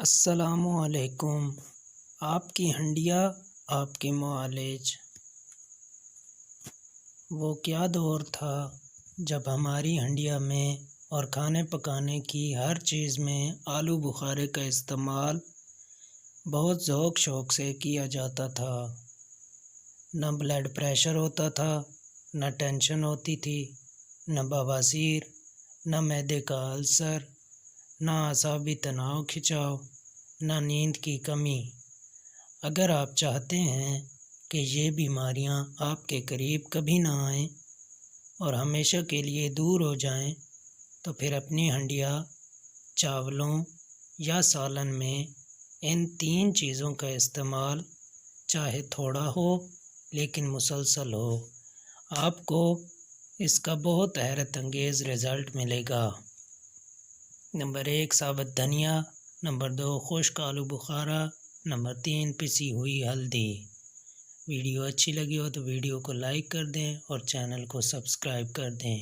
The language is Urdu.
السلام علیکم۔ آپ کی ہنڈیا آپ کے معالج۔ وہ کیا دور تھا جب ہماری ہنڈیا میں اور کھانے پکانے کی ہر چیز میں آلو بخارے کا استعمال بہت ذوق شوق سے کیا جاتا تھا۔ نہ بلڈ پریشر ہوتا تھا، نہ ٹینشن ہوتی تھی، نہ بواسیر، نہ معدے کا السر، نہ اعصابی تناؤ کھچاؤ، نہ نیند کی کمی۔ اگر آپ چاہتے ہیں کہ یہ بیماریاں آپ کے قریب کبھی نہ آئیں اور ہمیشہ کے لیے دور ہو جائیں تو پھر اپنی ہنڈیا، چاولوں یا سالن میں ان 3 چیزوں کا استعمال چاہے تھوڑا ہو لیکن مسلسل ہو، آپ کو اس کا بہت حیرت انگیز رزلٹ ملے گا۔ نمبر 1 ثابت دھنیا، نمبر 2 خشک آلو بخارا، نمبر 3 پسی ہوئی ہلدی۔ ویڈیو اچھی لگی ہو تو ویڈیو کو لائک کر دیں اور چینل کو سبسکرائب کر دیں۔